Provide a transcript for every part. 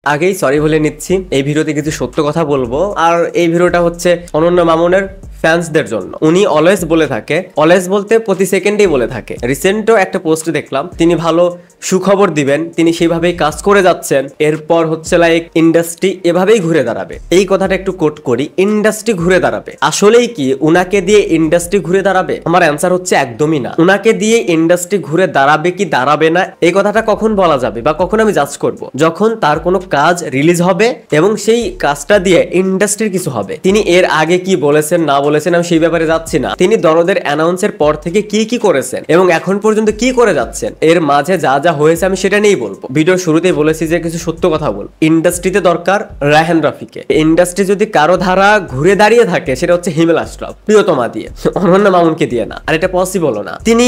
আগেই সরি বলে নিচ্ছি, এই ভিডিওতে কিছু সত্য কথা বলবো। আর এই ভিডিওটা হচ্ছে অনন্য মামুনের ফ্যান্সদের জন্য। উনি অলওয়েজ বলে থাকে, অলওয়েজ বলতে প্রতি সেকেন্ডেই বলে থাকে। রিসেন্টও একটা পোস্ট দেখলাম, তিনি ভালো সুখবর দিবেন, তিনি সেইভাবেই কাজ করে যাচ্ছেন। এরপর হচ্ছে লাইক ইন্ডাস্ট্রি এভাবেই ঘুরে দাঁড়াবে। এই কথাটা একটু কোট করি, ইন্ডাস্ট্রি ঘুরে দাঁড়াবে। আসলেই কি উনাকে দিয়ে ইন্ডাস্ট্রি ঘুরে দাঁড়াবে? আমার অ্যান্সার হচ্ছে একদমই না। উনাকে দিয়ে ইন্ডাস্ট্রি ঘুরে দাঁড়াবে কি দাঁড়াবে না, এই কথাটা কখন বলা যাবে বা কখন আমি জাজ করব? যখন তার কোনো কাজ রিলিজ হবে এবং সেই কাজটা দিয়ে ইন্ডাস্ট্রির কিছু হবে। তিনি এর আগে কি বলেছেন না বলেছেন আমি সেই ব্যাপারে যাচ্ছি না। তিনি দরদের অ্যানাউন্সের পর থেকে কি কি করেছেন এবং এখন পর্যন্ত কি করে যাচ্ছেন, এর মাঝে যা যা হয়েছে আমি সেটা নিয়েই বলবো। ভিডিওর শুরুতেই বলেছি যে কিছু সত্য কথা বল। ইন্ডাস্ট্রিতে দরকার রায়হান রাফিকে। ইন্ডাস্ট্রি যদি কারো ধারা ঘুরে দাঁড়িয়ে থাকে সেটা হচ্ছে হিমেল আশরাফ, প্রিয়তমা দিয়ে, অনন্য মামুনকে দিয়ে না। আর এটা পসিবল না। তিনি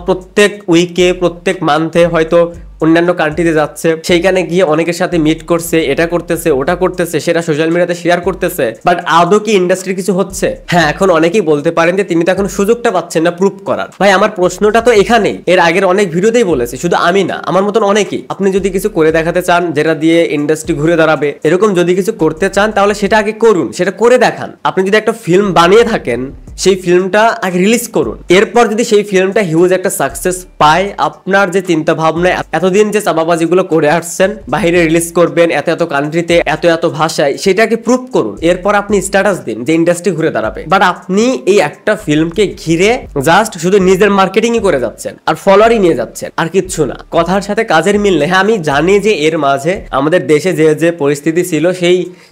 প্রত্যেক উইকে প্রত্যেক মান্থে হয়তো অন্যান্য কান্ট্রিতে যাচ্ছে, সেইখানে গিয়ে অনেকের সাথে মিট করছে, এটা করতেছে ওটা করতেছে, সেটা সোশ্যাল মিডিয়াতে শেয়ার করতেছে। বাট আদৌ কি ইন্ডাস্ট্রি কিছু হচ্ছে? হ্যাঁ, এখন অনেকেই বলতে পারেন যে তিনি তো এখন সুযোগটা পাচ্ছেন না প্রুভ করার। ভাই আমার প্রশ্নটা তো এখানেই, এর আগের অনেক ভিডিওতেই বলেছি, শুধু আমি না, আমার মতন অনেকেই। আপনি যদি কিছু করে দেখাতে চান যেটা দিয়ে ইন্ডাস্ট্রি ঘুরে দাঁড়াবে, এরকম যদি কিছু করতে চান তাহলে সেটা আগে করুন, সেটা করে দেখান। আপনি যদি একটা ফিল্ম বানিয়ে থাকেন, সেই ফিল্মটা আগে রিলিজ করুন। এরপর যদি সেই ফিল্মটা হিউজ একটা সাকসেস পায়, আপনার যে চিন্তা ভাবনা, এতদিন যে চাপাবাজিগুলো করে আসছেন, বাইরে রিলিজ করবেন এত এত কান্ট্রিতে, এত এত ভাষায়, সেটাকে প্রুভ করুন। এরপর আপনি স্ট্যাটাস দিন যে ইন্ডাস্ট্রি ঘুরে দাঁড়াবে। বাট আপনি এই একটা ফিল্মকে ঘিরে জাস্ট শুধু নিজের মার্কেটিংই করে যাচ্ছেন আর ফলোয়ারই নিয়ে যাচ্ছেন, আর কিচ্ছু না। কথার সাথে কাজের মিল নেই। হ্যাঁ, আমি জানি যে এর মাঝে আমাদের দেশে যে যে পরিস্থিতি ছিল,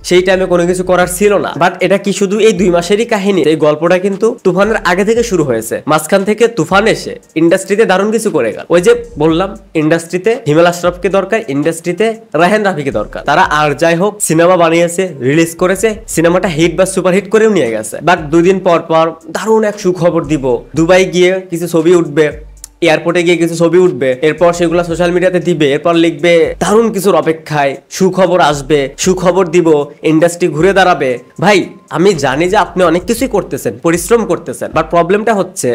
সেই টাইমে কোনো কিছু করার ছিল না। বাট এটা কি শুধু এই 2 মাসেরই কাহিনী? এই গল্পটা কিন্তু তুফানের আগে থেকে শুরু হয়েছে। মাঝখান থেকে তুফান এসে ইন্ডাস্ট্রিতে দারুণ কিছু করে গেল। ওই যে বললাম, ইন্ডাস্ট্রিতে হিমেল আশরাফকে দরকার, ইন্ডাস্ট্রিতে রায়হান রাফিকে দরকার। তারা আর যাই হোক সিনেমা বানিয়েছে, রিলিজ করেছে, সিনেমাটা হিট বা সুপার হিট করেও নিয়ে গেছে। বাট 2 দিন পর পর দারুণ এক সুখবর দিব, দুবাই গিয়ে কিছু ছবি উঠবে, এয়ারপোর্টে গিয়ে কিছু ছবি উঠবে, এরপর সেগুলো সোশ্যাল মিডিয়াতে দিবে, এরপর লিখবে দারুণ কিছুর অপেক্ষায়, সুখবর আসবে, সুখবর দিব, ইন্ডাস্ট্রি ঘুরে দাঁড়াবে। ভাই আমি জানি যে আপনি অনেক কিছুই করতেছেন, পরিশ্রম করতেছেন, বাট প্রবলেমটা হচ্ছে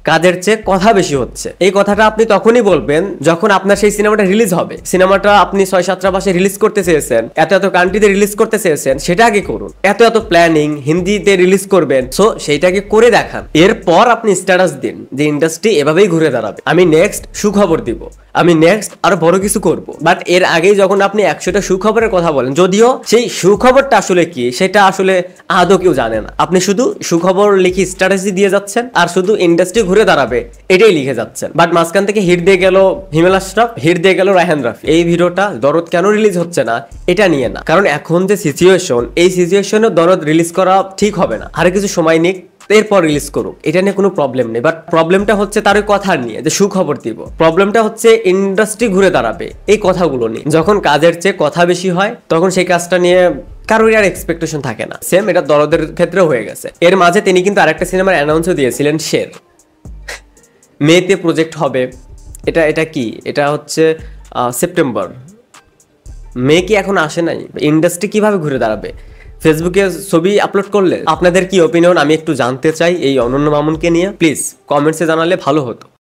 কাজের চেয়ে কথা বেশি হচ্ছে। এই কথাটা আপনি তখনই বলবেন যখন আপনার সেই সিনেমাটা রিলিজ হবে। সিনেমাটা আপনি 6-7টা ভাষায় রিলিজ করতে চেয়েছেন, এত এত কান্ট্রিতে রিলিজ করতে চেয়েছেন, সেটা আগে করুন। এত এত প্ল্যানিং, হিন্দিতে রিলিজ করবেন, সো সেইটাকে করে দেখান। এরপর আপনি স্ট্যাটাস দিন যে ইন্ডাস্ট্রি এভাবেই ঘুরে দাঁড়াবে, আমি নেক্সট সুখবর দিব, আমি নেক্সট আরো বড় কিছু করব। বাট এর আগেই যখন আপনি 100টা সুখবরের কথা বলেন, যদিও সেই সুখবরটা আসলে কি সেটা আসলে আদৌ কেউ জানে না, আপনি শুধু সুখবর লিখে স্ট্যাটাসই দিয়ে যাচ্ছেন আর শুধু ইন্ডাস্ট্রি ঘুরে দাঁড়াবে এটাই লিখে যাচ্ছেন। বাট মাঝখান থেকে হিট দিয়ে গেল হিমেল আশরাফ, হিট দিয়ে গেল রায়হান রাফি। এই ভিডিওটা দরদ কেন রিলিজ হচ্ছে না এটা নিয়ে না, কারণ এখন যে সিচুয়েশন, এই সিচুয়েশনে দরদ রিলিজ করা ঠিক হবে না। আরে কিছু সময় নিক, এরপর রিলিজ করুক, এটা নিয়ে কোনো প্রবলেম নেই। বাট প্রবলেমটা হচ্ছে তার ওই কথা নিয়ে যে সুখবর দিব। প্রবলেমটা হচ্ছে ইন্ডাস্ট্রি ঘুরে দাঁড়াবে এই কথাগুলো নিয়ে। যখন কাজের চেয়ে কথা বেশি হয় তখন সেই কাজটা নিয়ে কারোর আর এক্সপেকটেশন থাকে না। সেম এটা দরদের ক্ষেত্রেও হয়ে গেছে। এর মাঝে তিনি কিন্তু আরেকটা সিনেমার অ্যানাউন্সও দিয়েছিলেন, শের, মেতে প্রজেক্ট হবে। এটা কি, এটা হচ্ছে সেপ্টেম্বর, মে কি এখন আসে নাই? ইন্ডাস্ট্রি কিভাবে ঘুরে দাঁড়াবে? ফেসবুকে ছবি আপলোড করলে আপনাদের কি ওপিনিয়ন আমি একটু জানতে চাই এই অনন্য মামুনকে নিয়ে। প্লিজ কমেন্টসে জানালে ভালো হতো।